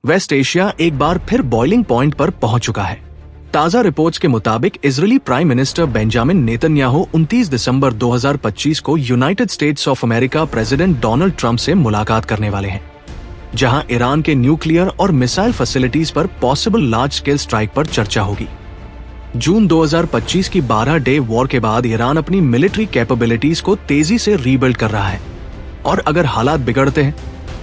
Waste Asia एक बार फिर boiling point पर पहुंच चुका है। ताजा रिपोर्ट्स के मुताबिक Israeli prime minister Benjamin Netanyahu 29 दिसंबर 2025 को United States of America president Donald Trump से मुलाकात करने वाले हैं, जहां ईरान के न्यूक्लियर और मिसाइल फैसिलिटीज पर पॉसिबल लार्ज स्केल स्ट्राइक पर चर्चा होगी। जून 2025 की 12 डे वॉर के बाद ईरान अपनी मिलिट्री कैपेबिलिटीज को तेजी से रीबिल्ड कर रहा है, और अगर हालात बिगड़ते हैं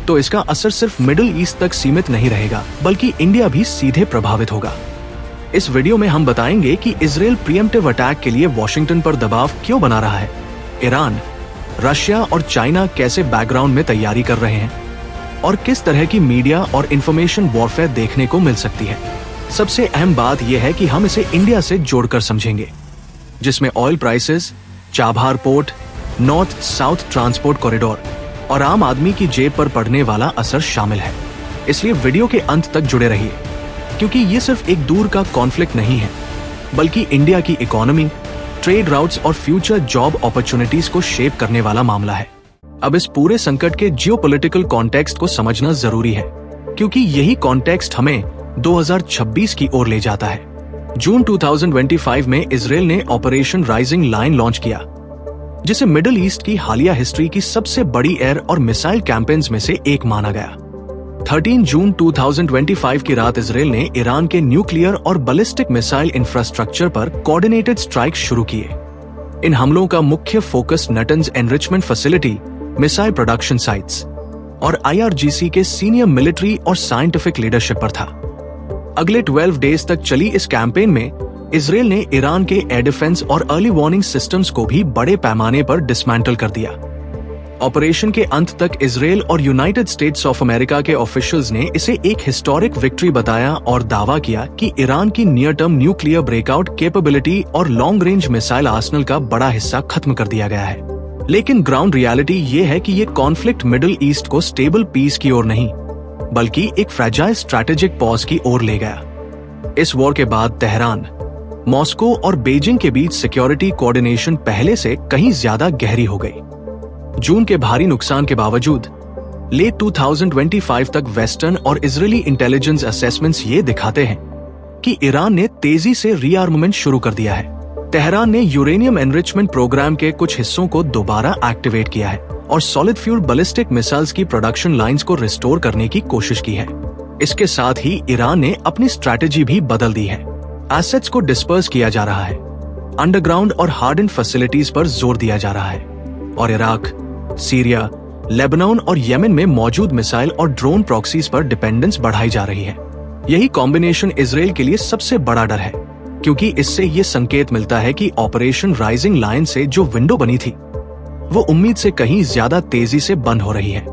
तो इसका असर सिर्फ मिडिल ईस्ट तक सीमित नहीं रहेगा, बल्कि इंडिया भी सीधे प्रभावित होगा। इस वीडियो में हम बताएंगे कि इजराइल प्रीएम्प्टिव अटैक के लिए वॉशिंगटन पर दबाव क्यों बना रहा है, ईरान, रशिया और चाइना कैसे बैकग्राउंड में तैयारी कर रहे हैं, और किस तरह की मीडिया और इंफॉर्मेशन वॉरफेयर देखने को मिल सकती है। सबसे अहम बात यह है कि हम इसे इंडिया से जोड़कर समझेंगे, जिसमें oil prices, Chabahar port, north south transport corridor और आम आदमी की जेब पर पड़ने वाला असर शामिल है। इसलिए वीडियो के अंत तक जुड़े रहिए, क्योंकि ये सिर्फ एक दूर का कॉन्फ्लिक्ट नहीं है, बल्कि इंडिया की इकोनॉमी, ट्रेड राउट्स और फ्यूचर जॉब अपॉर्चुनिटीज को शेप करने वाला मामला है। अब इस पूरे संकट के जियोपॉलिटिकल कॉन्टेक्स्ट को समझना जरूरी है, क्योंकि यही कॉन्टेक्स्ट हमें 2026 की ओर ले जाता है। जून 2025 में इजराइल ने ऑपरेशन राइजिंग लाइन लॉन्च किया, जिसे मिडिल ईस्ट की हालिया हिस्ट्री की सबसे बड़ी एयर और मिसाइल कैंपेन्स में से एक माना गया। 13 जून 2025 की रात इजराइल ने ईरान के न्यूक्लियर और बैलिस्टिक मिसाइल इंफ्रास्ट्रक्चर पर कोऑर्डिनेटेड स्ट्राइक शुरू किए। इन हमलों का मुख्य focus Natanz enrichment facility, missile production sites और IRGC के सीनियर मिलिट्री और साइंटिफिक लीडरशिप पर था। अगले 12 डेज तक चली इस कैंपेन में इजराइल ने ईरान के एयर डिफेंस और अर्ली वार्निंग सिस्टम्स को भी बड़े पैमाने पर डिसमेंटल कर दिया। ऑपरेशन के अंत तक इजराइल और यूनाइटेड स्टेट्स ऑफ अमेरिका के ऑफिशियल्स ने इसे एक हिस्टोरिक विक्ट्री बताया और दावा किया कि ईरान की near term nuclear breakout capability और लॉन्ग रेंज मिसाइल आर्सेनल का बड़ा हिस्सा खत्म कर दिया गया है। लेकिन ग्राउंड रियलिटी ये है कि ये कॉन्फ्लिक्ट मिडिल ईस्ट को स्टेबल पीस की ओर नहीं, बल्कि एक फ्रेजाइल स्ट्रैटेजिक पॉज की ओर ले गया। इस वॉर के बाद तेहरान, मॉस्को और बीजिंग के बीच सिक्योरिटी कोऑर्डिनेशन पहले से कहीं ज्यादा गहरी हो गई। जून के भारी नुकसान के बावजूद लेट 2025 तक वेस्टर्न और इजरायली इंटेलिजेंस असेसमेंट्स ये दिखाते हैं कि ईरान ने तेजी से रीआर्ममेंट शुरू कर दिया है। तेहरान ने यूरेनियम एनरिचमेंट प्रोग्राम के कुछ हिस्सों को दोबारा एक्टिवेट किया है और सॉलिड फ्यूल बैलिस्टिक मिसाइल्स की प्रोडक्शन लाइंस को रिस्टोर करने की कोशिश की है। इसके साथ ही ईरान ने अपनी स्ट्रैटेजी भी बदल दी है। एसेट्स को डिस्पर्स किया जा रहा है, अंडरग्राउंड और हार्डन फैसिलिटीज पर जोर दिया जा रहा है, और इराक, सीरिया, लेबनान और येमेन में मौजूद मिसाइल और ड्रोन प्रॉक्सीज पर डिपेंडेंस बढ़ाई जा रही है। यही कॉम्बिनेशन इजराइल के लिए सबसे बड़ा डर है, क्योंकि इससे ये संकेत मिलता है कि ऑपरेशन राइजिंग लाइन से जो विंडो बनी थी, वो उम्मीद से कहीं ज्यादा तेजी से बंद हो रही है।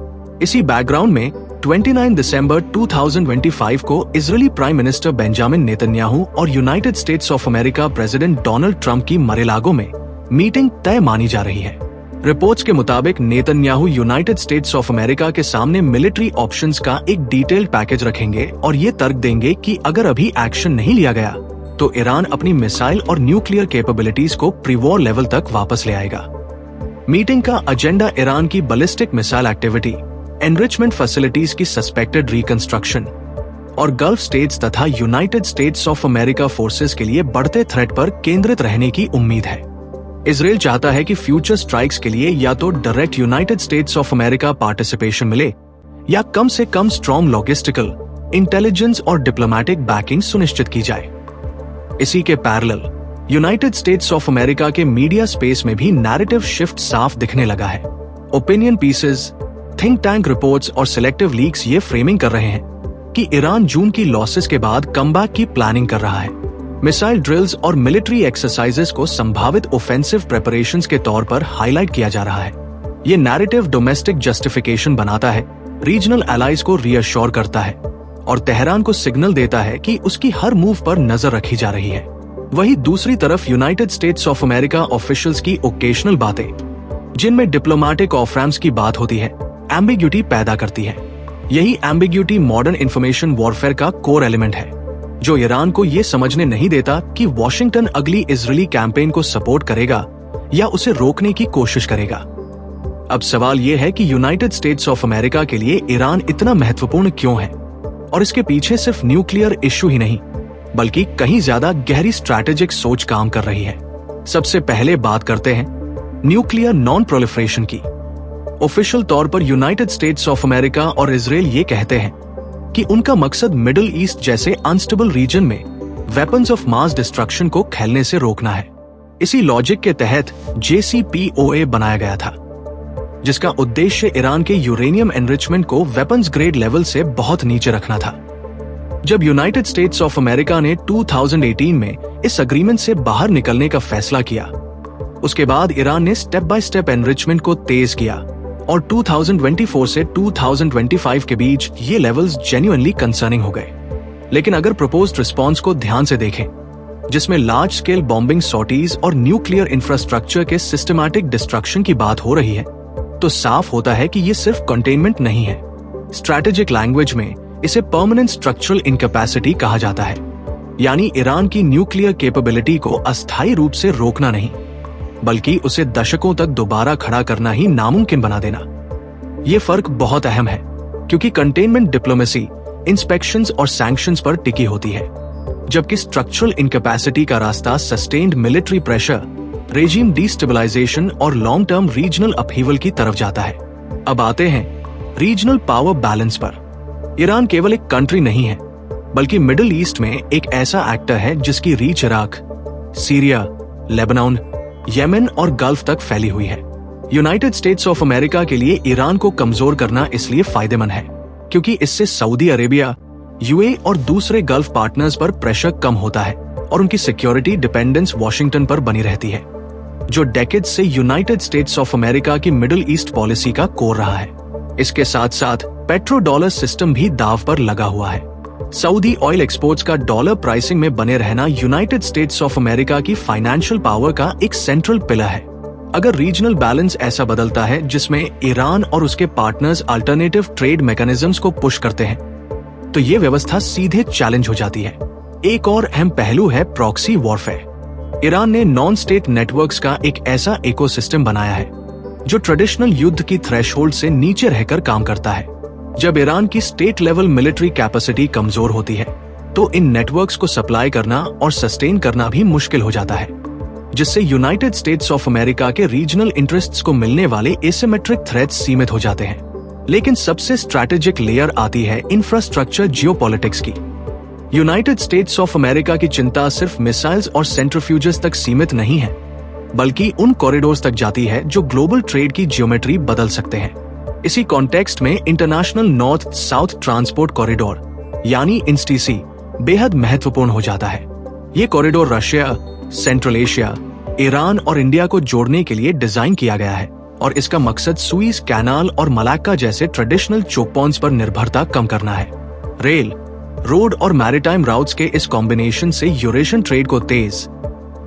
इसी बैकग्राउंड में 29 दिसंबर 2025 को Israeli prime minister Benjamin Netanyahu और United States of America president Donald Trump की मरेलागो में मीटिंग तय मानी जा रही है। रिपोर्ट्स के मुताबिक Netanyahu United States of America के सामने मिलिट्री ऑप्शंस का एक डिटेल्ड पैकेज रखेंगे और ये तर्क देंगे कि अगर अभी एक्शन नहीं लिया गया तो ईरान अपनी मिसाइल और न्यूक्लियर कैपेबिलिटीज को प्री वॉर लेवल तक वापस ले आएगा। मीटिंग का एजेंडा ईरान की ballistic missile activity, enrichment facilities की सस्पेक्टेड रिकंस्ट्रक्शन और गल्फ स्टेट्स तथा United States of America forces के लिए बढ़ते थ्रेट पर केंद्रित रहने की उम्मीद है। इजराइल चाहता है कि फ्यूचर स्ट्राइक्स के लिए या तो direct United States of America participation मिले, या कम से कम स्ट्रॉन्ग लॉजिस्टिकल, इंटेलिजेंस और डिप्लोमेटिक बैकिंग सुनिश्चित की जाए। इसी के parallel United States of America के मीडिया स्पेस में भी नैरेटिव शिफ्ट साफ दिखने लगा है। Opinion pieces, think tank reports और सिलेक्टिव लीक्स ये फ्रेमिंग कर रहे हैं कि ईरान जून की लॉसेस के बाद कमबैक की प्लानिंग कर रहा है। मिसाइल ड्रिल्स और मिलिट्री एक्सरसाइजेस को संभावित ऑफेंसिव प्रिपरेशंस के तौर पर हाईलाइट किया जा रहा है। ये नैरेटिव डोमेस्टिक जस्टिफिकेशन बनाता है, रीजनल एलाइज को रीअश्योर करता है और तेहरान को सिग्नल देता है कि उसकी हर मूव पर नजर रखी जा रही है। वहीं दूसरी तरफ United States of America officials की ओकेशनल बातें, जिनमें डिप्लोमेटिक ऑफ रैम्स की बात होती है, एम्बिग्यूटी पैदा करती है। यही एम्बिग्यूटी मॉडर्न इंफॉर्मेशन वॉरफेयर का कोर एलिमेंट है, जो ईरान को ये समझने नहीं देता कि वॉशिंगटन अगली इजरायली कैंपेन को सपोर्ट करेगा या उसे रोकने की कोशिश करेगा। अब सवाल ये है कि यूनाइटेड स्टेट्स ऑफ अमेरिका के लिए ईरान इतना महत्वपूर्ण क्यों है और इसके पीछे सिर्फ न्यूक्लियर इश्यू ही नहीं बल्कि कहीं ज्यादा गहरी स्ट्रैटेजिक सोच काम कर रही है। सबसे पहले बात करते हैं न्यूक्लियर नॉन प्रोलिफरेशन की। ऑफिशियल तौर पर यूनाइटेड स्टेट्स ऑफ अमेरिका और इजराइल ये कहते हैं कि उनका मकसद मिडिल ईस्ट जैसे अनस्टेबल रीजन में वेपन्स ऑफ मास डिस्ट्रक्शन को फैलने से रोकना है। इसी लॉजिक के तहत JCPOA बनाया गया था, जिसका उद्देश्य ईरान के यूरेनियम एनरिचमेंट को वेपन्स ग्रेड लेवल से बहुत नीचे रखना था। जब यूनाइटेड स्टेट्स ऑफ अमेरिका ने 2018 में इस अग्रीमेंट से बाहर निकलने का फैसला किया, उसके बाद ईरान ने स्टेप बाय स्टेप एनरिचमेंट को तेज किया और 2024 से 2025 के बीच ये लेवल्स जेन्युइनली कंसर्निंग हो गए। लेकिन अगर प्रपोज्ड रिस्पॉन्स को ध्यान से देखें, जिसमें लार्ज स्केल बॉम्बिंग सॉर्टीज और न्यूक्लियर इंफ्रास्ट्रक्चर के सिस्टमैटिक डिस्ट्रक्शन की बात हो रही है, तो साफ होता है कि ये सिर्फ कंटेनमेंट नहीं है। स्ट्रैटेजिक लैंग्वेज में इसे परमानेंट स्ट्रक्चरल इनकैपेसिटी कहा जाता है, यानी ईरान की न्यूक्लियर कैपेबिलिटी को अस्थायी रूप से रोकना नहीं बल्कि उसे दशकों तक दोबारा खड़ा करना ही नामुमकिन बना देना। ये फर्क बहुत अहम है क्योंकि कंटेनमेंट डिप्लोमेसी इंस्पेक्शंस और सैंक्शंस पर टिकी होती है, जबकि स्ट्रक्चरल इनकैपेसिटी का रास्ता sustained military pressure, regime destabilisation और लॉन्ग टर्म रीजनल अपहीवल की तरफ जाता है। अब आते हैं रीजनल पावर बैलेंस पर। ईरान केवल एक कंट्री नहीं है बल्कि मिडिल ईस्ट में एक ऐसा एक्टर है जिसकी reach Iraq, Syria, Lebanon, Yemen और गल्फ तक फैली हुई है। यूनाइटेड स्टेट्स ऑफ अमेरिका के लिए ईरान को कमजोर करना इसलिए फायदेमंद है क्योंकि इससे सऊदी अरेबिया, यूएई और दूसरे गल्फ पार्टनर्स पर प्रेशर कम होता है और उनकी सिक्योरिटी डिपेंडेंस वॉशिंगटन पर बनी रहती है, जो डेकेड्स से यूनाइटेड स्टेट्स ऑफ अमेरिका की मिडिल ईस्ट पॉलिसी का कोर रहा है। इसके साथ साथ पेट्रो डॉलर सिस्टम भी दांव पर लगा हुआ है। सऊदी ऑयल एक्सपोर्ट्स का डॉलर प्राइसिंग में बने रहना यूनाइटेड स्टेट्स ऑफ अमेरिका की फाइनेंशियल पावर का एक सेंट्रल पिलर है। अगर रीजनल बैलेंस ऐसा बदलता है जिसमें ईरान और उसके पार्टनर्स अल्टरनेटिव ट्रेड मैकेनिज्म्स को पुश करते हैं, तो ये व्यवस्था सीधे चैलेंज हो जाती है। एक और अहम पहलू है प्रॉक्सी वॉरफेयर। ईरान ने नॉन स्टेट नेटवर्क्स का एक ऐसा इकोसिस्टम बनाया है जो ट्रेडिशनल युद्ध की थ्रेशहोल्ड से नीचे रहकर काम करता है। जब ईरान की स्टेट लेवल मिलिट्री कैपेसिटी कमजोर होती है, तो इन नेटवर्क्स को सप्लाई करना और सस्टेन करना भी मुश्किल हो जाता है, जिससे यूनाइटेड स्टेट्स ऑफ अमेरिका के रीजनल इंटरेस्ट्स को मिलने वाले एसिमेट्रिक थ्रेट्स सीमित हो जाते हैं। लेकिन सबसे स्ट्रैटेजिक लेयर आती है इंफ्रास्ट्रक्चर जियोपॉलिटिक्स की। यूनाइटेड स्टेट्स ऑफ अमेरिका की चिंता सिर्फ मिसाइल्स और सेंट्रीफ्यूजेस तक सीमित नहीं है, बल्कि उन कॉरिडोर्स तक जाती है जो ग्लोबल ट्रेड की जियोमेट्री बदल सकते हैं। इसी कॉन्टेक्स्ट में international north south transport corridor यानी INSTC बेहद महत्वपूर्ण हो जाता है। ये corridor Russia, central Asia, Iran और इंडिया को जोड़ने के लिए डिजाइन किया गया है और इसका मकसद सुइज कैनाल और मलाक्का जैसे ट्रेडिशनल चोक पॉइंट्स पर निर्भरता कम करना है। रेल, रोड और मैरीटाइम राउट्स के इस कॉम्बिनेशन से यूरेशियन ट्रेड को तेज,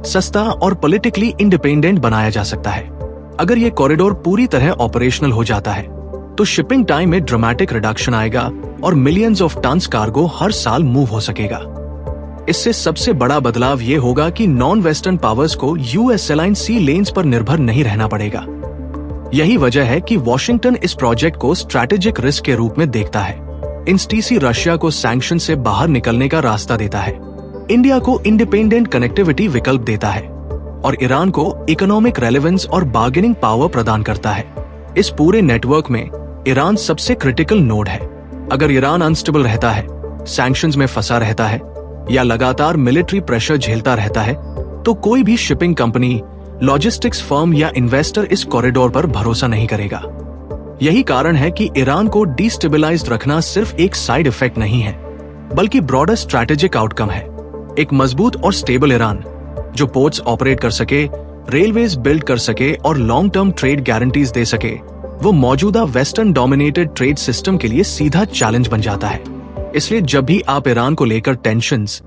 सस्ता और पॉलिटिकली इंडिपेंडेंट बनाया जा सकता है। अगर ये कॉरिडोर पूरी तरह ऑपरेशनल हो जाता है, तो शिपिंग टाइम में ड्रामेटिक रिडक्शन आएगा और मिलियंस ऑफ टन्स कार्गो हर साल मूव हो सकेगा। इससे सबसे बड़ा बदलाव ये होगा कि नॉन वेस्टर्न पावर्स को यूएस अलाइन सी लेन्स पर निर्भर नहीं रहना पड़ेगा। यही वजह है कि वॉशिंगटन इस प्रोजेक्ट को स्ट्रैटेजिक रिस्क के रूप में देखता है। INSTC रशिया को सैंक्शन से बाहर निकलने का रास्ता देता है, इंडिया को इंडिपेंडेंट कनेक्टिविटी विकल्प देता है और ईरान को इकोनॉमिक रेलेवेंस और बार्गेनिंग पावर प्रदान करता है। इस पूरे नेटवर्क में ईरान सबसे क्रिटिकल नोड है। अगर ईरान अनस्टेबल रहता है, सैंक्शंस में फंसा रहता है या लगातार मिलिट्री प्रेशर झेलता रहता है, तो कोई भी शिपिंग कंपनी, लॉजिस्टिक्स फर्म या इन्वेस्टर इस कॉरिडोर पर भरोसा नहीं करेगा। यही कारण है कि ईरान को डिस्टेबलाइज्ड रखना सिर्फ एक साइड इफेक्ट नहीं है, बल्कि ब्रॉडर स्ट्रैटेजिक आउटकम है। एक मजबूत और स्टेबल ईरान जो पोर्ट्स ऑपरेट कर सके, रेलवेज बिल्ड कर सके और लॉन्ग टर्म ट्रेड गारंटीज दे सके, वो मौजूदा वेस्टर्न डोमिनेटेड ट्रेड सिस्टम के लिए सीधा चैलेंज बन जाता है। इसलिए जब भी आप ईरान को लेकर टेंशंस,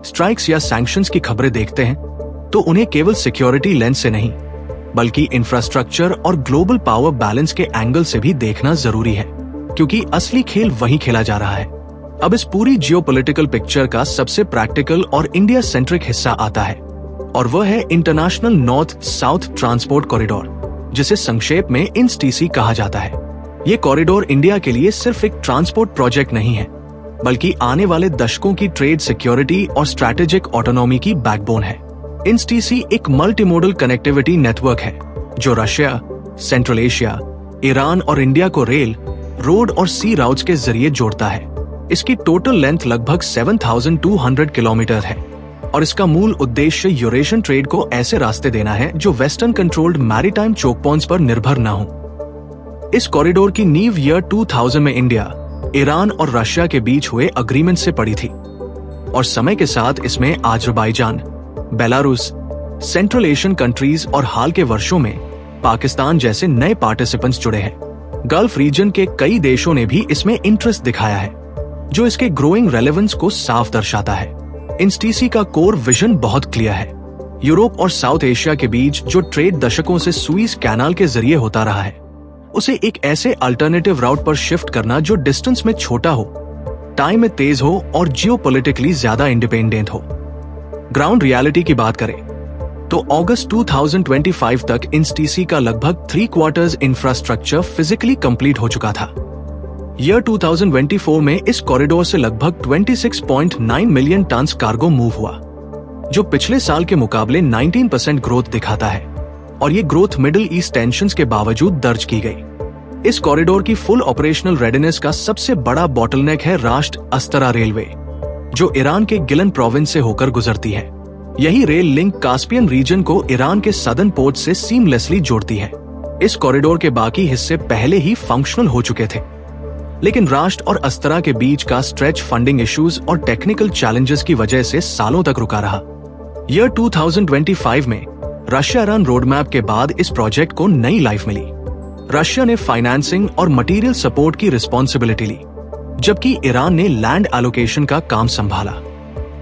स्ट्राइक्स या सैंक्शंस की खबरें देखते हैं, तो उन्हें केवल सिक्योरिटी लेंस से नहीं बल्कि इंफ्रास्ट्रक्चर और ग्लोबल पावर बैलेंस के एंगल से भी देखना जरूरी है, क्योंकि असली खेल वहीं खेला जा रहा है। अब इस पूरी जियोपॉलिटिकल पिक्चर का सबसे प्रैक्टिकल और इंडिया सेंट्रिक हिस्सा आता है और वह है international north south transport corridor, जिसे संक्षेप में INSTC कहा जाता है। ये कॉरिडोर इंडिया के लिए सिर्फ एक ट्रांसपोर्ट प्रोजेक्ट नहीं है, बल्कि आने वाले दशकों की ट्रेड सिक्योरिटी और स्ट्रैटेजिक ऑटोनॉमी की बैकबोन है। इंस्टीसी एक मल्टीमोडल कनेक्टिविटी नेटवर्क है जो रशिया, सेंट्रल एशिया, ईरान और इंडिया को रेल, रोड और सी राउट्स के जरिए जोड़ता है। इसकी टोटल लेंथ लगभग 7,200 किलोमीटर है और इसका मूल उद्देश्य यूरेशियन ट्रेड को ऐसे रास्ते देना है जो western controlled maritime choke points पर निर्भर न हो। इस कॉरिडोर की नींव ईयर 2000 में इंडिया, ईरान और रशिया के बीच हुए अग्रीमेंट से पड़ी थी और समय के साथ इसमें Azerbaijan, Belarus, central Asian countries और हाल के वर्षों में पाकिस्तान जैसे नए पार्टिसिपेंट्स जुड़े हैं। गल्फ रीजन के कई देशों ने भी इसमें इंटरेस्ट दिखाया है, जो इसके ग्रोइंग रेलेवेंस को साफ दर्शाता है। इंस्टीसी का कोर विजन बहुत क्लियर है। यूरोप और साउथ एशिया के बीच जो ट्रेड दशकों से सुइज कैनाल के जरिए होता रहा है, उसे एक ऐसे अल्टरनेटिव राउट पर शिफ्ट करना जो डिस्टेंस में छोटा हो, टाइम में तेज हो और जियोपॉलिटिकली ज्यादा इंडिपेंडेंट हो। ग्राउंड रियलिटी की बात करें तो अगस्त 2025 तक इंस्टीसी का लगभग 3/4 इंफ्रास्ट्रक्चर फिजिकली कंप्लीट हो चुका था। ईयर 2024 में इस कॉरिडोर से लगभग 26.9 मिलियन टन्स कार्गो मूव हुआ, जो पिछले साल के मुकाबले 19% ग्रोथ दिखाता है और ये ग्रोथ मिडिल ईस्ट टेंशंस के बावजूद दर्ज की गई। इस कॉरिडोर की फुल ऑपरेशनल रेडीनेस का सबसे बड़ा बॉटलनेक है राष्ट्र अस्तरा रेलवे, जो ईरान के गिलन प्रोविंस से होकर गुजरती है। यही रेल लिंक कास्पियन रीजन को ईरान के सदर्न पोर्ट से सीमलेसली जोड़ती है। इस कॉरिडोर के बाकी हिस्से पहले ही फंक्शनल हो चुके थे, लेकिन राष्ट्र और अस्तरा के बीच का स्ट्रेच फंडिंग इश्यूज और टेक्निकल चैलेंजेस की वजह से सालों तक रुका रहा। ईयर 2025 में रशिया ईरान रोडमैप के बाद इस प्रोजेक्ट को नई लाइफ मिली। रशिया ने फाइनेंसिंग और मटेरियल सपोर्ट की रिस्पॉन्सिबिलिटी ली, जबकि ईरान ने लैंड एलोकेशन का काम संभाला।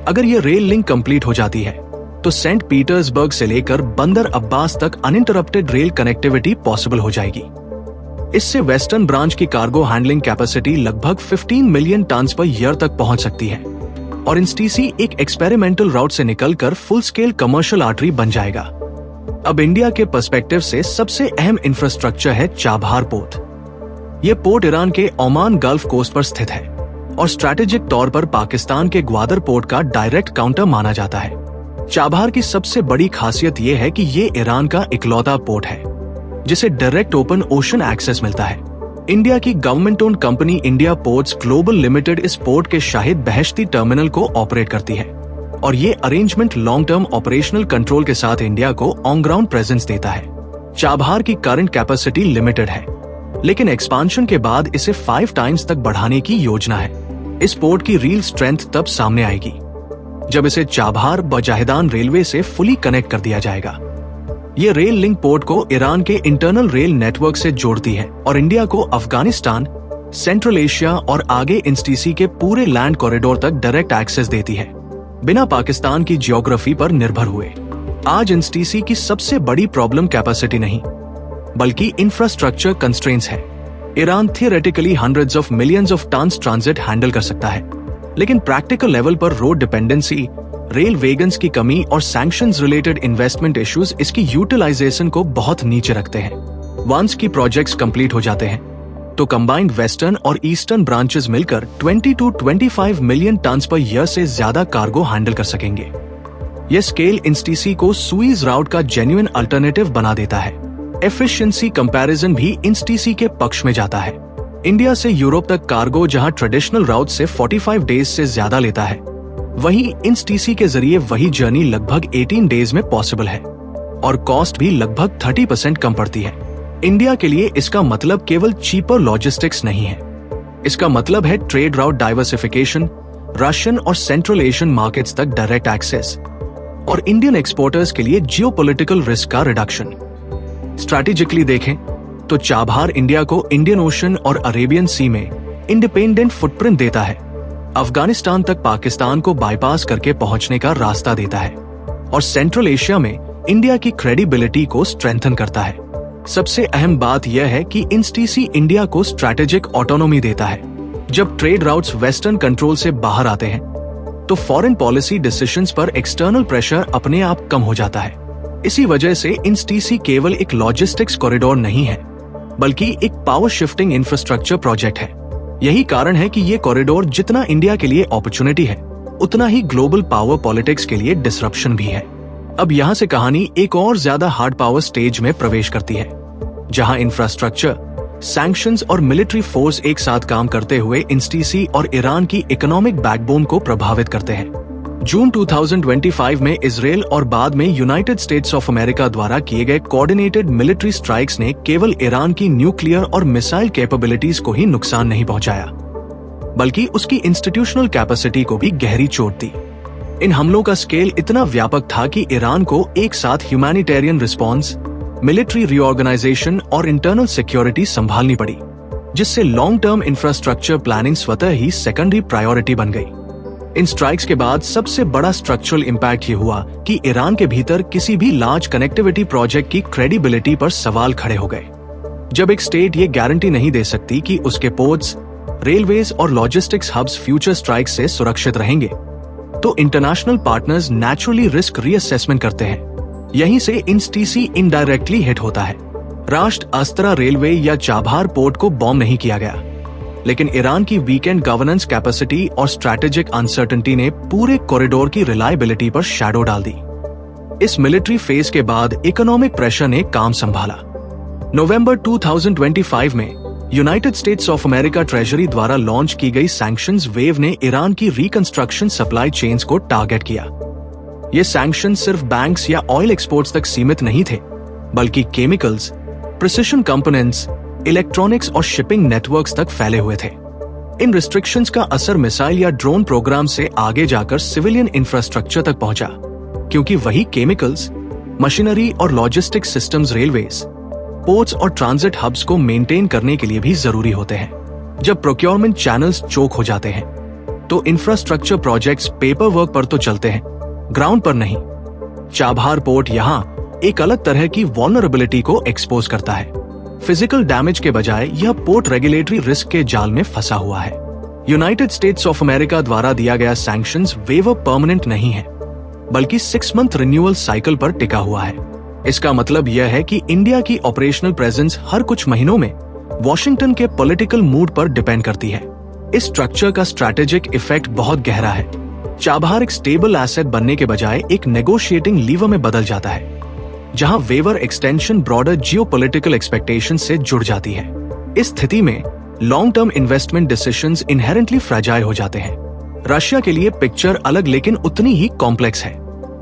अगर ये रेल लिंक कंप्लीट हो जाती है तो सेंट पीटर्सबर्ग से लेकर बंदर अब्बास तक अनइंटरप्टेड रेल कनेक्टिविटी पॉसिबल हो जाएगी। इससे वेस्टर्न ब्रांच की कार्गो हैंडलिंग कैपेसिटी लगभग 15 मिलियन टन्स पर ईयर तक पहुंच सकती है और इंस्टीसी एक एक्सपेरिमेंटल राउट से निकलकर फुल स्केल कमर्शियल आर्टरी बन जाएगा। अब इंडिया के पर्सपेक्टिव से सबसे अहम इंफ्रास्ट्रक्चर है चाबहार पोर्ट। ये पोर्ट ईरान के ओमान गल्फ कोस्ट पर स्थित है और स्ट्रैटेजिक तौर पर पाकिस्तान के ग्वादर पोर्ट का डायरेक्ट काउंटर माना जाता है। चाबहार की सबसे बड़ी खासियत ये है कि ये ईरान का इकलौता पोर्ट है जिसे डायरेक्ट ओपन ओशन एक्सेस मिलता है। इंडिया की government owned company India ports global limited इस पोर्ट के शाहिद बहश्ती टर्मिनल को ऑपरेट करती है और ये arrangement long term operational control के साथ इंडिया को ऑन ग्राउंड प्रेजेंस देता है। चाबहार की करंट कैपेसिटी लिमिटेड है, लेकिन एक्सपांशन के बाद इसे 5 टाइम्स तक बढ़ाने की योजना है। इस पोर्ट की रियल स्ट्रेंथ तब सामने आएगी जब इसे चाबहार बजाहिदान रेलवे से फुली कनेक्ट कर दिया जाएगा। ये रेल लिंक पोर्ट को ईरान के इंटरनल रेल नेटवर्क से जोड़ती है और इंडिया को अफगानिस्तान, सेंट्रल एशिया और आगे इंस्टीसी के पूरे लैंड कॉरिडोर तक डायरेक्ट एक्सेस देती है, बिना पाकिस्तान की जियोग्राफी पर निर्भर हुए। आज इंस्टीसी की सबसे बड़ी प्रॉब्लम कैपेसिटी नहीं, बल्कि इंफ्रास्ट्रक्चर कंस्ट्रेंट्स है। Iran theoretically hundreds of millions of tons transit handle कर सकता है, लेकिन प्रैक्टिकल लेवल पर रोड डिपेंडेंसी, रेल वेगन्स की कमी और सैंक्शंस रिलेटेड इन्वेस्टमेंट इश्यूज इसकी यूटिलाइजेशन को बहुत नीचे रखते हैं। वंस की प्रोजेक्ट्स कंप्लीट हो जाते हैं तो कंबाइंड वेस्टर्न और ईस्टर्न ब्रांचेस मिलकर 20 to 25 million turns per year से ज्यादा कार्गो हैंडल कर सकेंगे। यह स्केल इंस्टीसी को सुइज राउट का जेन्युइन अल्टरनेटिव बना देता है। एफिशिएंसी कंपैरिजन भी इंस्टीसी के पक्ष में जाता है। इंडिया से यूरोप तक कार्गो जहां ट्रेडिशनल राउट से 45 डेज से ज्यादा लेता है, वहीं इंस्टीसी के जरिए वही जर्नी लगभग 18 डेज में पॉसिबल है और कॉस्ट भी लगभग 30% कम पड़ती है। इंडिया के लिए इसका मतलब केवल चीपर लॉजिस्टिक्स नहीं है, इसका मतलब है ट्रेड राउट डाइवर्सिफिकेशन, रशियन और सेंट्रल एशियन मार्केट्स तक डायरेक्ट एक्सेस और इंडियन एक्सपोर्टर्स के लिए जियोपॉलिटिकल रिस्क का रिडक्शन। स्ट्रैटेजिकली देखें तो चाबहार इंडिया को इंडियन ओशन और अरेबियन सी में इंडिपेंडेंट फुटप्रिंट देता है, अफगानिस्तान तक पाकिस्तान को बाईपास करके पहुंचने का रास्ता देता है और सेंट्रल एशिया में इंडिया की क्रेडिबिलिटी को स्ट्रेंथन करता है। सबसे अहम बात यह है कि इंस्टीसी इंडिया को स्ट्रैटेजिक ऑटोनॉमी देता है। जब ट्रेड राउट्स वेस्टर्न कंट्रोल से बाहर आते हैं तो फॉरेन पॉलिसी डिसीजंस पर एक्सटर्नल प्रेशर अपने आप कम हो जाता है। इसी वजह से इंस्टीसी केवल एक लॉजिस्टिक्स कॉरिडोर नहीं है, बल्कि एक पावर शिफ्टिंग इंफ्रास्ट्रक्चर प्रोजेक्ट है। यही कारण है कि ये कॉरिडोर जितना इंडिया के लिए अपॉर्चुनिटी है, उतना ही ग्लोबल पावर पॉलिटिक्स के लिए डिसरप्शन भी है। अब यहाँ से कहानी एक और ज्यादा हार्ड पावर स्टेज में प्रवेश करती है, जहां इंफ्रास्ट्रक्चर, सैंक्शंस और मिलिट्री फोर्स एक साथ काम करते हुए इंस्टीसी और ईरान की इकोनॉमिक बैकबोन को प्रभावित करते हैं। जून 2025 में इजराइल और बाद में यूनाइटेड स्टेट्स ऑफ अमेरिका द्वारा किए गए कोऑर्डिनेटेड मिलिट्री स्ट्राइक्स ने केवल ईरान की न्यूक्लियर और मिसाइल कैपेबिलिटीज को ही नुकसान नहीं पहुंचाया, बल्कि उसकी इंस्टीट्यूशनल कैपेसिटी को भी गहरी चोट दी। इन हमलों का स्केल इतना व्यापक था कि ईरान को एक साथ ह्यूमैनिटेरियन रिस्पॉन्स, मिलिट्री रीऑर्गेनाइजेशन और इंटरनल सिक्योरिटी संभालनी पड़ी, जिससे लॉन्ग टर्म इंफ्रास्ट्रक्चर प्लानिंग स्वतः ही सेकेंडरी प्रायोरिटी बन गई। इन स्ट्राइक्स के बाद सबसे बड़ा स्ट्रक्चरल इम्पैक्ट ये हुआ कि ईरान के भीतर किसी भी लार्ज कनेक्टिविटी प्रोजेक्ट की क्रेडिबिलिटी पर सवाल खड़े हो गए। जब एक स्टेट ये गारंटी नहीं दे सकती कि उसके पोर्ट्स, रेलवेज और लॉजिस्टिक्स हब्स फ्यूचर स्ट्राइक से सुरक्षित रहेंगे, तो international partners naturally risk reassessment करते हैं। यहीं से इंस्टीसी इनडायरेक्टली हिट होता है। राष्ट्र अस्त्रा रेलवे या चाबहार पोर्ट को बॉम्ब नहीं किया गया, लेकिन ईरान की वीकेंड गवर्नेंस कैपेसिटी और स्ट्रैटेजिक अनसर्टेनिटी ने पूरे कॉरिडोर की रिलायबिलिटी पर शैडो डाल दी। इस मिलिट्री फेज के बाद इकोनॉमिक प्रेशर ने काम संभाला। नवंबर 2025 में United States of America treasury द्वारा लॉन्च की गई सैंक्शंस वेव ने ईरान की रिकंस्ट्रक्शन सप्लाई चेन्स को टारगेट किया। ये सैंक्शन सिर्फ बैंक्स या ऑयल एक्सपोर्ट्स तक सीमित नहीं थे, बल्कि केमिकल्स, प्रिसिशन कंपोनेंट्स, इलेक्ट्रॉनिक्स और शिपिंग नेटवर्क्स तक फैले हुए थे। इन रिस्ट्रिक्शंस का असर मिसाइल या ड्रोन प्रोग्राम से आगे जाकर सिविलियन इंफ्रास्ट्रक्चर तक पहुंचा, क्योंकि वही केमिकल्स, मशीनरी और लॉजिस्टिक्स सिस्टम्स रेलवेज, पोर्ट्स और ट्रांजिट हब्स को मेंटेन करने के लिए भी जरूरी होते हैं। जब प्रोक्योरमेंट चैनल्स चोक हो जाते हैं, तो इंफ्रास्ट्रक्चर प्रोजेक्ट्स पेपर वर्क पर तो चलते हैं, ग्राउंड पर नहीं। चाबहार पोर्ट यहाँ एक अलग तरह की वल्नरेबिलिटी को एक्सपोज करता है। फिजिकल डैमेज के बजाय यह पोर्ट रेगुलेटरी रिस्क के जाल में फंसा हुआ है। यूनाइटेड स्टेट्स ऑफ अमेरिका द्वारा दिया गया सैंक्शंस वेवर परमानेंट नहीं है, बल्कि 6 मंथ रिन्यूअल साइकिल पर टिका हुआ है। इसका मतलब यह है कि इंडिया की ऑपरेशनल प्रेजेंस हर कुछ महीनों में वॉशिंगटन के पॉलिटिकल मूड पर डिपेंड करती है। इस स्ट्रक्चर का स्ट्रैटेजिक इफेक्ट बहुत गहरा है। चाबहार एक स्टेबल एसेट बनने के बजाय एक नेगोशिएटिंग लीवर में बदल जाता है, जहां waiver extension broader geopolitical expectation से जुड़ जाती है। इस स्थिति में long term investment decisions inherently fragile हो जाते हैं। रशिया के लिए पिक्चर अलग लेकिन उतनी ही कॉम्प्लेक्स है।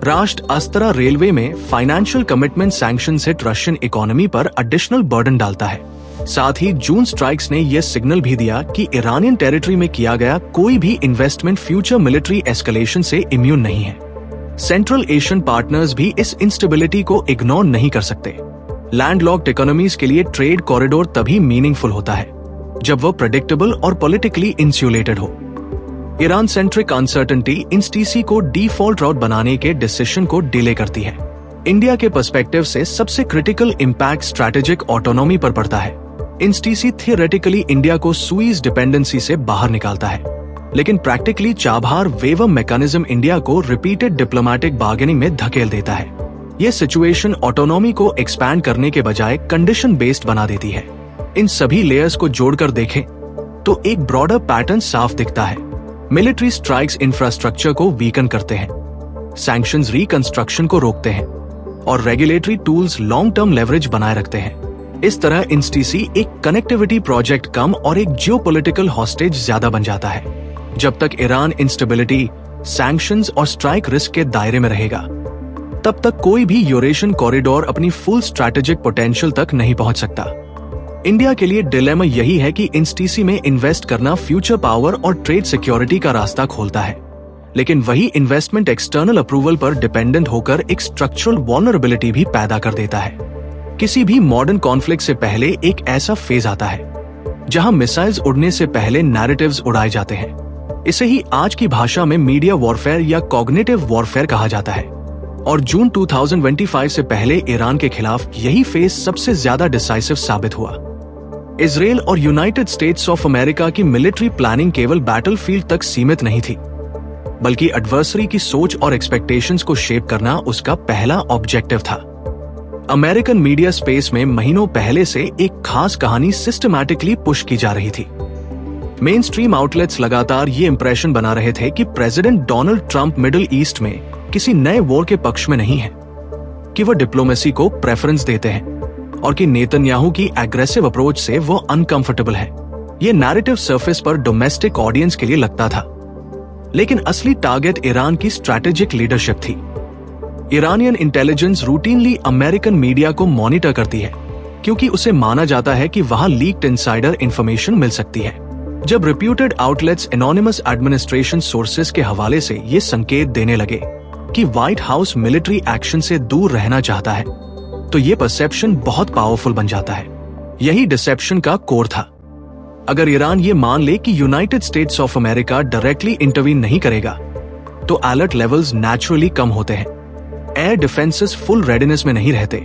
राष्ट्र अस्त्रा रेलवे में financial commitment sanctions hit Russian economy पर एडिशनल बर्डन डालता है। साथ ही जून स्ट्राइक्स ने यह सिग्नल भी दिया कि ईरानियन टेरिटरी में किया गया कोई भी इन्वेस्टमेंट फ्यूचर मिलिट्री एस्केलेशन से इम्यून नहीं है। सेंट्रल एशियन पार्टनर्स भी इस इंस्टेबिलिटी को इग्नोर नहीं कर सकते। लैंडलॉक्ड इकोनॉमीज के लिए ट्रेड कॉरिडोर तभी मीनिंगफुल होता है जब वह प्रेडिक्टेबल और पॉलिटिकली इंसुलेटेड हो। ईरान सेंट्रिक अनसर्टेनिटी इंस्टीसी को डिफॉल्ट राउट बनाने के डिसीजन को डिले करती है। इंडिया के पर्सपेक्टिव से सबसे क्रिटिकल इम्पैक्ट स्ट्रैटेजिक ऑटोनॉमी पर पड़ता है। इंस्टीसी थियोरेटिकली इंडिया को सुइज डिपेंडेंसी से बाहर निकालता है, लेकिन practically Chabahar waiver mechanism India को रिपीटेड डिप्लोमेटिक बार्गेनिंग में धकेल देता है। यह सिचुएशन ऑटोनॉमी को एक्सपैंड करने के बजाय कंडीशन बेस्ड बना देती है। इन सभी लेयर्स को जोड़कर देखें तो एक ब्रॉडर पैटर्न साफ दिखता है। मिलिट्री स्ट्राइक्स इंफ्रास्ट्रक्चर को वीकन करते हैं, सैंक्शंस रिकंस्ट्रक्शन को रोकते हैं और regulatory tools long term leverage बनाए रखते हैं। इस तरह इंस्टीसी एक कनेक्टिविटी प्रोजेक्ट कम और एक जियोपॉलिटिकल हॉस्टेज ज्यादा बन जाता है। जब तक ईरान इंस्टेबिलिटी, सैंक्शंस और स्ट्राइक रिस्क के दायरे में रहेगा, तब तक कोई भी यूरेशियन कॉरिडोर अपनी फुल स्ट्रैटेजिक पोटेंशियल तक नहीं पहुंच सकता। इंडिया के लिए डिलेमा यही है कि इंस्टीसी में इन्वेस्ट करना फ्यूचर पावर और ट्रेड सिक्योरिटी का रास्ता खोलता है, लेकिन वही इन्वेस्टमेंट एक्सटर्नल अप्रूवल पर डिपेंडेंट होकर एक स्ट्रक्चरल वल्नरेबिलिटी भी पैदा कर देता है। किसी भी मॉडर्न कॉन्फ्लिक्ट से पहले एक ऐसा फेज आता है जहां मिसाइल्स उड़ने से पहले नैरेटिव्स उड़ाए जाते हैं। इसे ही आज की भाषा में मीडिया वॉरफेयर या कॉग्निटिव वॉरफेयर कहा जाता है। और जून 2025 से पहले ईरान के खिलाफ यही फेज सबसे ज्यादा डिसाइसिव साबित हुआ। इजराइल और यूनाइटेड स्टेट्स ऑफ अमेरिका की मिलिट्री प्लानिंग केवल बैटलफील्ड तक सीमित नहीं थी, बल्कि एडवर्सरी की सोच और एक्सपेक्टेशंस को शेप करना उसका पहला ऑब्जेक्टिव था। अमेरिकन मीडिया स्पेस में महीनों पहले से एक खास कहानी सिस्टमैटिकली पुश की जा रही थी। मेन स्ट्रीम आउटलेट्स लगातार ये इंप्रेशन बना रहे थे कि president Donald Trump middle east में किसी नए वॉर के पक्ष में नहीं है, कि वो डिप्लोमेसी को प्रेफरेंस देते हैं और कि नेतन्याहू की एग्रेसिव अप्रोच से वो अनकंफर्टेबल है। ये नैरेटिव सरफेस पर डोमेस्टिक ऑडियंस के लिए लगता था, लेकिन असली टारगेट ईरान की स्ट्रैटेजिक लीडरशिप थी। Iranian intelligence routinely American media को मॉनिटर करती है, क्योंकि उसे माना जाता है कि वहां लीक्ड इनसाइडर इंफॉर्मेशन मिल सकती है। जब reputed outlets anonymous administration sources के हवाले से ये संकेत देने लगे कि व्हाइट हाउस मिलिट्री एक्शन से दूर रहना चाहता है, तो ये परसेप्शन बहुत पावरफुल बन जाता है। यही डिसेप्शन का कोर था। अगर ईरान ये मान ले कि United States of America directly intervene नहीं करेगा, तो अलर्ट लेवल्स नेचुरली कम होते हैं, एयर डिफेंसेस फुल रेडीनेस में नहीं रहते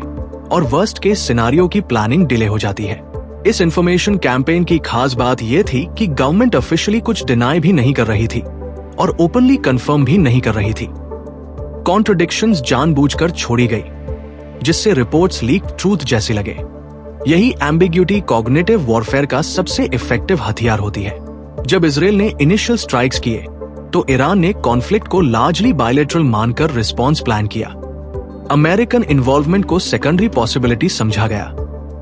और वर्स्ट केस सिनारियो की प्लानिंग डिले हो जाती है। इस इंफॉर्मेशन कैंपेन की खास बात यह थी कि गवर्नमेंट ऑफिशियली कुछ डिनाई भी नहीं कर रही थी और ओपनली कंफर्म भी नहीं कर रही थी। कॉन्ट्रडिक्शंस जानबूझकर छोड़ी गई, जिससे रिपोर्ट्स लीक ट्रूथ जैसी लगे। यही एम्बिग्यूटी कॉग्निटिव वॉरफेयर का सबसे इफेक्टिव हथियार होती है। जब इजराइल ने इनिशियल स्ट्राइक्स किए, तो ईरान ने कॉन्फ्लिक्ट को लार्जली बायलैटरल मानकर रिस्पॉन्स प्लान किया। अमेरिकन इन्वॉल्वमेंट को सेकेंडरी पॉसिबिलिटी समझा गया,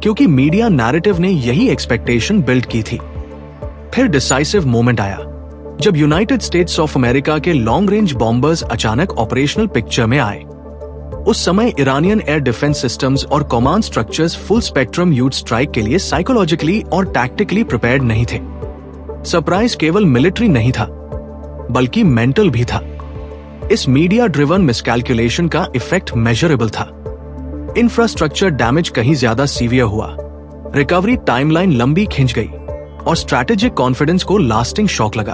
क्योंकि मीडिया नैरेटिव ने यही एक्सपेक्टेशन बिल्ड की थी। फिर डिसाइसिव मोमेंट आया, जब यूनाइटेड स्टेट्स ऑफ अमेरिका के लॉन्ग रेंज बॉम्बर्स अचानक ऑपरेशनल पिक्चर में आए। उस समय ईरानियन एयर डिफेंस सिस्टम्स और command structures full spectrum huge strike के लिए साइकोलॉजिकली और टैक्टिकली प्रिपेयर्ड नहीं थे। सरप्राइज केवल मिलिट्री नहीं था, बल्कि मेंटल भी था। इस मीडिया ड्रिवन मिसकैलकुलेशन का इफेक्ट मेजरेबल था। इंफ्रास्ट्रक्चर डैमेज कहीं ज्यादा सीवियर हुआ, रिकवरी टाइमलाइन लंबी खिंच गई और स्ट्रैटेजिक कॉन्फिडेंस को लास्टिंग शॉक लगा।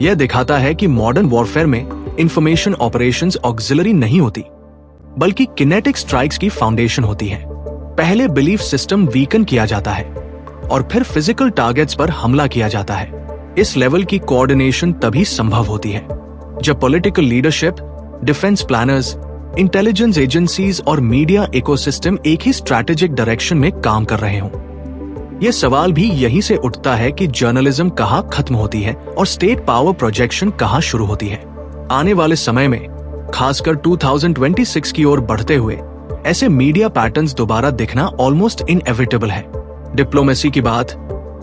यह दिखाता है कि मॉडर्न वॉरफेयर में इंफॉर्मेशन ऑपरेशंस ऑक्सिलरी नहीं होती, बल्कि किनेटिक स्ट्राइक्स की फाउंडेशन होती है। पहले बिलीफ सिस्टम वीकन किया जाता है और फिर फिजिकल टारगेट्स पर हमला किया जाता है। इस लेवल की कोऑर्डिनेशन तभी संभव होती है जब political leadership, defence planners, intelligence agencies और मीडिया इकोसिस्टम एक ही स्ट्रैटेजिक डायरेक्शन में काम कर रहे हों। यह सवाल भी यहीं से उठता है कि जर्नलिज्म कहां खत्म होती है और स्टेट पावर प्रोजेक्शन कहां शुरू होती है। आने वाले समय में, खासकर 2026 की ओर बढ़ते हुए, ऐसे मीडिया पैटर्न्स दोबारा दिखना ऑलमोस्ट इनएविटेबल है। डिप्लोमेसी की बात,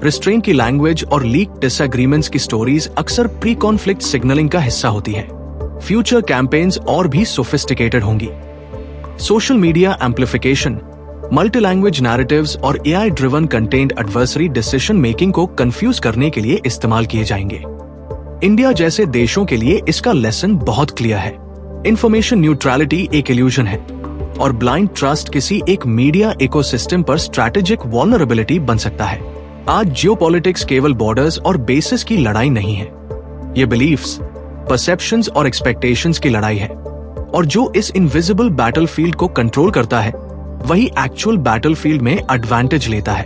रिस्ट्रेंट की लैंग्वेज और लीक डिसएग्रीमेंट्स की स्टोरीज अक्सर प्री कॉन्फ्लिक्ट सिग्नलिंग का हिस्सा होती है। फ्यूचर कैंपेन्स और भी सोफिस्टिकेटेड होंगी। Social media amplification, multi language narratives और AI driven content adversary decision making को कंफ्यूज करने के लिए इस्तेमाल किए जाएंगे। इंडिया जैसे देशों के लिए इसका लेसन बहुत क्लियर है। इंफॉर्मेशन न्यूट्रलिटी एक इल्यूजन है और ब्लाइंड ट्रस्ट किसी एक मीडिया इकोसिस्टम पर स्ट्रैटेजिक वल्नरेबिलिटी बन सकता है। आज जियोपॉलिटिक्स केवल बॉर्डर्स और बेसिस की लड़ाई नहीं है, ये बिलीफ्स, परसेप्शंस और एक्सपेक्टेशंस की लड़ाई है। और जो इस इनविजिबल बैटलफील्ड को कंट्रोल करता है, वही एक्चुअल बैटलफील्ड में एडवांटेज लेता है।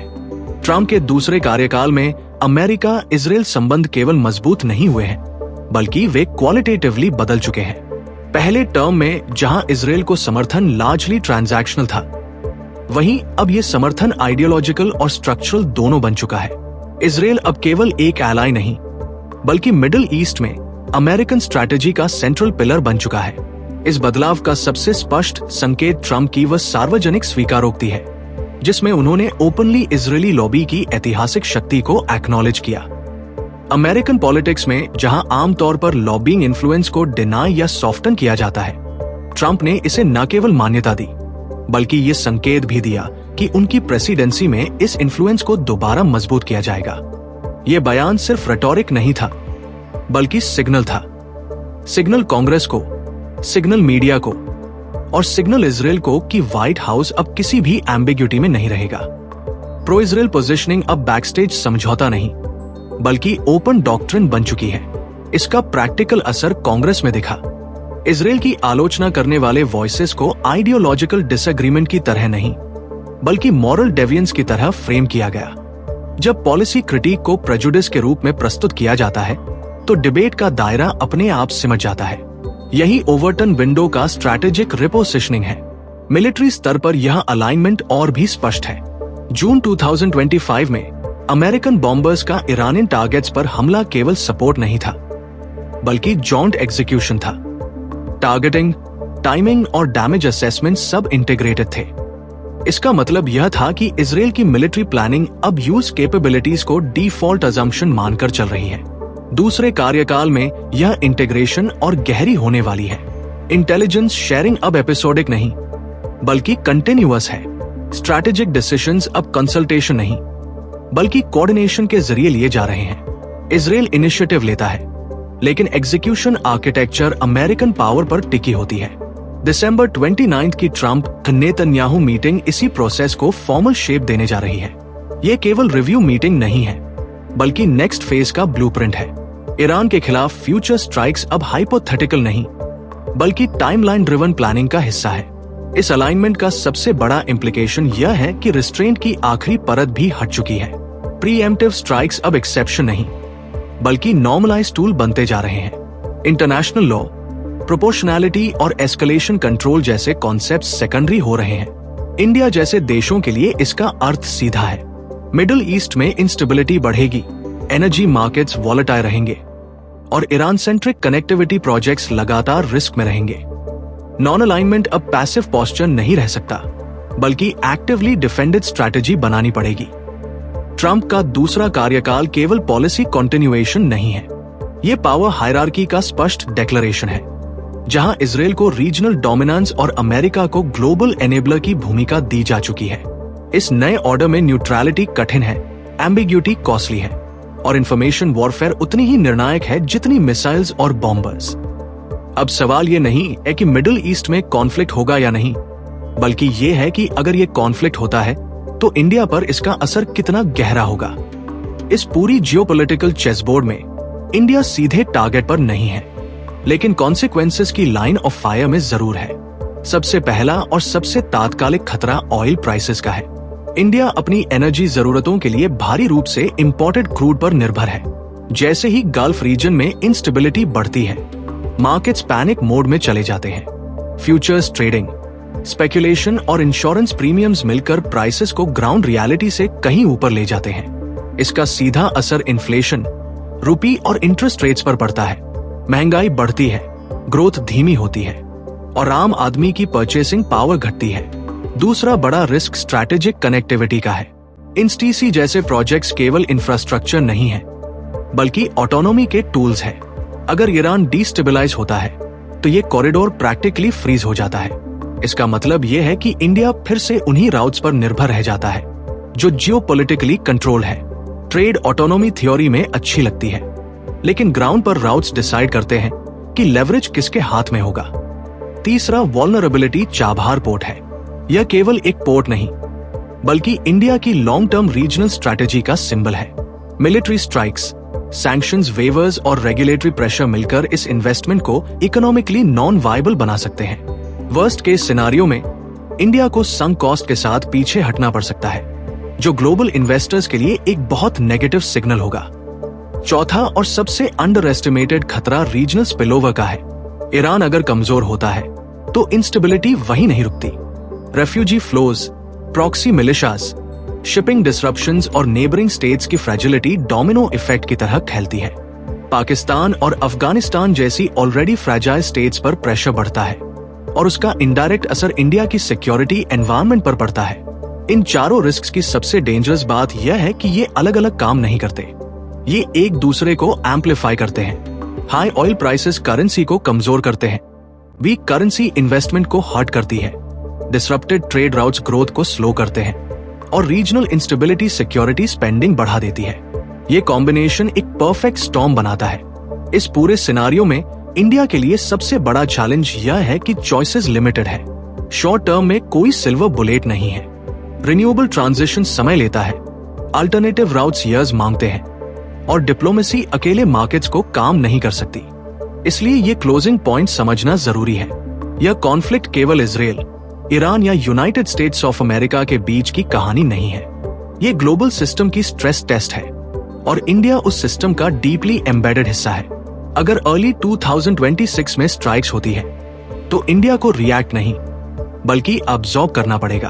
ट्रंप के दूसरे कार्यकाल में अमेरिका इजराइल संबंध केवल मजबूत नहीं हुए हैं, बल्कि वे क्वालिटेटिवली बदल चुके हैं। पहले टर्म में जहां इजराइल को समर्थन लार्जली ट्रांजैक्शनल था, वहीं अब ये समर्थन आइडियोलॉजिकल और स्ट्रक्चरल दोनों बन चुका है। इजराइल अब केवल एक एलाई नहीं, बल्कि मिडिल ईस्ट में अमेरिकन स्ट्रैटेजी का सेंट्रल पिलर बन चुका है। इस बदलाव का सबसे स्पष्ट संकेत ट्रंप की वह सार्वजनिक स्वीकारोक्ति है, जिसमें उन्होंने ओपनली इजरायली लॉबी की ऐतिहासिक शक्ति को एक्नॉलेज किया। अमेरिकन पॉलिटिक्स में जहां आमतौर पर लॉबिंग इन्फ्लुएंस को डिनाई या सॉफ्टन किया जाता है, ट्रंप ने इसे न केवल मान्यता दी, बल्कि ये संकेत भी दिया कि उनकी प्रेसिडेंसी में इस इन्फ्लुएंस को दोबारा मजबूत किया जाएगा। ये बयान सिर्फ रेटोरिक नहीं था, बल्कि सिग्नल था। सिग्नल कांग्रेस को, सिग्नल मीडिया को और सिग्नल इजराइल को कि व्हाइट हाउस अब किसी भी एम्बिग्यूटी में नहीं रहेगा। प्रो इजराइल पोजीशनिंग अब बैकस्टेज समझौता नहीं, बल्कि ओपन डॉक्ट्रिन बन चुकी है। इसका प्रैक्टिकल असर कांग्रेस में दिखा। इजराइल की आलोचना करने वाले वॉइसेस को आइडियोलॉजिकल डिसएग्रीमेंट की तरह नहीं, बल्कि मॉरल डेवियंस की तरह फ्रेम किया गया। जब पॉलिसी क्रिटिक को प्रेजुडिस के रूप में प्रस्तुत किया जाता है, तो डिबेट का दायरा अपने आप सिमट जाता है। यही ओवरटन विंडो का स्ट्रैटेजिक रिपोजिशनिंग है। मिलिट्री स्तर पर यह अलाइनमेंट और भी स्पष्ट है। जून 2025 में अमेरिकन बॉम्बर्स का ईरानियन टारगेट्स पर हमला केवल सपोर्ट नहीं था, बल्कि जॉइंट एग्जीक्यूशन था। टारगेटिंग, टाइमिंग और डैमेज असेसमेंट सब इंटीग्रेटेड थे। इसका मतलब यह था कि इजराइल की मिलिट्री प्लानिंग अब यूज कैपेबिलिटीज को डिफॉल्ट अजम्पशन मानकर चल रही है। दूसरे कार्यकाल में यह इंटीग्रेशन और गहरी होने वाली है। इंटेलिजेंस शेयरिंग अब एपिसोडिक नहीं, बल्कि कंटिन्यूअस है। स्ट्रैटेजिक डिसीजंस अब कंसल्टेशन नहीं, बल्कि कोऑर्डिनेशन के जरिए लिए जा रहे हैं। इजराइल इनिशिएटिव लेता है, लेकिन एग्जीक्यूशन आर्किटेक्चर अमेरिकन पावर पर टिकी होती है। दिसंबर 29 की ट्रंप नेतन्याहू मीटिंग इसी प्रोसेस को फॉर्मल शेप देने जा रही है। ये केवल रिव्यू मीटिंग नहीं है, बल्कि नेक्स्ट फेज का ब्लूप्रिंट है। ईरान के खिलाफ फ्यूचर स्ट्राइक्स अब हाइपोथेटिकल नहीं, बल्कि टाइमलाइन ड्रिवन प्लानिंग का हिस्सा है। इस अलाइनमेंट का सबसे बड़ा इम्प्लीकेशन यह है कि रिस्ट्रेंट की आखिरी परत भी हट चुकी है। प्रीएम्प्टिव स्ट्राइक्स अब एक्सेप्शन नहीं, बल्कि नॉर्मलाइज्ड टूल बनते जा रहे हैं। इंटरनेशनल लॉ, प्रोपोर्शनैलिटी और एस्केलेशन कंट्रोल जैसे कॉन्सेप्ट्स सेकेंडरी हो रहे हैं। इंडिया जैसे देशों के लिए इसका अर्थ सीधा है। मिडिल ईस्ट में इंस्टेबिलिटी बढ़ेगी, एनर्जी मार्केट्स वॉलेटाइल रहेंगे और ईरान सेंट्रिक कनेक्टिविटी प्रोजेक्ट्स लगातार रिस्क में रहेंगे। नॉन अलाइनमेंट अब पैसिव पोस्चर नहीं रह सकता, बल्कि एक्टिवली डिफेंडेड स्ट्रैटेजी बनानी पड़ेगी। ट्रंप का दूसरा कार्यकाल केवल पॉलिसी कंटिन्यूएशन नहीं है, ये पावर हायरार्की का स्पष्ट डेक्लेरेशन है, जहां इजराइल को रीजनल डोमिनेंस और अमेरिका को ग्लोबल एनेबलर की भूमिका दी जा चुकी है। इस नए ऑर्डर में न्यूट्रलिटी कठिन है, एम्बिग्यूटी कॉस्टली है और इंफॉर्मेशन वॉरफेयर उतनी ही निर्णायक है जितनी मिसाइल्स और बॉम्बर्स। अब सवाल ये नहीं है कि मिडिल ईस्ट में कॉन्फ्लिक्ट होगा या नहीं, बल्कि ये है कि अगर ये कॉन्फ्लिक्ट होता है तो इंडिया पर इसका असर कितना गहरा होगा। इस पूरी जियोपॉलिटिकल चेसबोर्ड में इंडिया सीधे टारगेट पर नहीं है, लेकिन कॉन्सिक्वेंसेस की लाइन ऑफ फायर में जरूर है। सबसे पहला और सबसे तात्कालिक खतरा ऑयल प्राइसेस का है। इंडिया अपनी एनर्जी जरूरतों के लिए भारी रूप से इंपोर्टेड क्रूड पर निर्भर है। जैसे ही गल्फ रीजन में इंस्टेबिलिटी बढ़ती है, मार्केट्स पैनिक मोड में चले जाते हैं। फ्यूचर्स ट्रेडिंग, स्पेकुलेशन और इंश्योरेंस प्रीमियम्स मिलकर प्राइसेस को ग्राउंड रियलिटी से कहीं ऊपर ले जाते हैं। इसका सीधा असर इन्फ्लेशन, रुपी और इंटरेस्ट रेट्स पर पड़ता है। महंगाई बढ़ती है, ग्रोथ धीमी होती है और आम आदमी की परचेसिंग पावर घटती है। दूसरा बड़ा रिस्क स्ट्रैटेजिक कनेक्टिविटी का है। इंस्टीसी जैसे प्रोजेक्ट्स केवल इंफ्रास्ट्रक्चर नहीं है, बल्कि ऑटोनॉमी के टूल्स है। अगर ईरान डिस्टेबलाइज होता है तो ये कॉरिडोर प्रैक्टिकली फ्रीज हो जाता है। इसका मतलब ये है कि इंडिया फिर से उन्हीं राउट्स पर निर्भर रह जाता है जो जियोपॉलिटिकली कंट्रोल है। ट्रेड ऑटोनॉमी थ्योरी में अच्छी लगती है, लेकिन ग्राउंड पर राउट्स डिसाइड करते हैं कि लेवरेज किसके हाथ में होगा। तीसरा वल्नरेबिलिटी चाबहार पोर्ट है। यह केवल एक पोर्ट नहीं, बल्कि इंडिया की लॉन्ग टर्म रीजनल स्ट्रैटेजी का सिंबल है। मिलिट्री स्ट्राइक्स, सैंक्शंस, वेवर्स और रेगुलेटरी प्रेशर मिलकर इस इन्वेस्टमेंट को इकोनॉमिकली नॉन वायबल बना सकते हैं। वर्स्ट केस सिनारियो में इंडिया को संक कॉस्ट के साथ पीछे हटना पड़ सकता है, जो ग्लोबल इन्वेस्टर्स के लिए एक बहुत नेगेटिव सिग्नल होगा। चौथा और सबसे अंडर एस्टिमेटेड खतरा रीजनल स्पिलओवर का है। ईरान अगर कमजोर होता है तो इंस्टेबिलिटी वहीं नहीं रुकती। Refugee flows, proxy militias, shipping disruptions और नेबरिंग स्टेट्स की फ्रेजिलिटी डोमिनो इफेक्ट की तरह फैलती है। पाकिस्तान और अफगानिस्तान जैसी ऑलरेडी फ्रेजाइल स्टेट्स पर प्रेशर बढ़ता है और उसका इनडायरेक्ट असर इंडिया की सिक्योरिटी एनवायरनमेंट पर पड़ता है। इन चारों रिस्क्स की सबसे डेंजरस बात यह है कि ये अलग अलग काम नहीं करते, ये एक दूसरे को एम्पलीफाई करते हैं। हाई ऑयल प्राइसेस करेंसी को कमजोर करते हैं, वीक करेंसी इन्वेस्टमेंट को हर्ट करती है, डिसरप्टेड ट्रेड राउट्स ग्रोथ को स्लो करते हैं और रीजनल इंस्टेबिलिटी सिक्योरिटी स्पेंडिंग बढ़ा देती है। ये कॉम्बिनेशन एक परफेक्ट स्टॉर्म बनाता है। इस पूरे सिनारियो में इंडिया के लिए सबसे बड़ा चैलेंज यह है कि चॉइसेस लिमिटेड है। शॉर्ट टर्म में कोई सिल्वर बुलेट नहीं है। रिन्यूएबल ट्रांजिशन समय लेता है, अल्टरनेटिव राउट्स ईयर्स मांगते हैं और डिप्लोमेसी अकेले मार्केट्स को काम नहीं कर सकती। इसलिए ये क्लोजिंग पॉइंट समझना जरूरी है। यह कॉन्फ्लिक्ट केवल इजराइल, ईरान या यूनाइटेड स्टेट्स ऑफ अमेरिका के बीच की कहानी नहीं है। ये ग्लोबल सिस्टम की स्ट्रेस टेस्ट है और इंडिया उस सिस्टम का डीपली एम्बेडेड हिस्सा है। अगर अर्ली 2026 में स्ट्राइक्स होती है तो इंडिया को रिएक्ट नहीं बल्कि अब्सॉर्ब करना पड़ेगा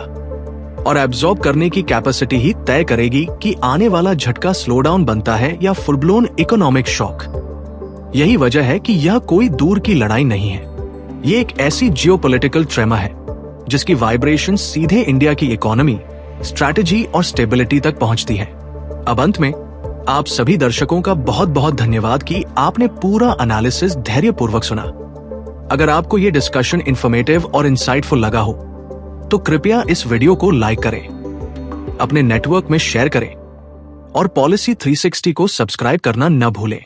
और एब्जॉर्ब करने की कैपेसिटी ही तय करेगी कि आने वाला झटका स्लो डाउन बनता है या फुल ब्लोन इकोनॉमिक शॉक। यही वजह है कि यह कोई दूर की लड़ाई नहीं है, ये एक ऐसी जियोपॉलिटिकल ट्रेमा है जिसकी वाइब्रेशन सीधे इंडिया की इकोनॉमी, स्ट्रैटेजी और स्टेबिलिटी तक पहुंचती है। अब अंत में आप सभी दर्शकों का बहुत बहुत धन्यवाद कि आपने पूरा एनालिसिस धैर्यपूर्वक सुना। अगर आपको यह डिस्कशन इंफॉर्मेटिव और इंसाइटफुल लगा हो तो कृपया इस वीडियो को लाइक करें, अपने नेटवर्क में शेयर करें और पॉलिसी 360 को सब्सक्राइब करना न भूलें।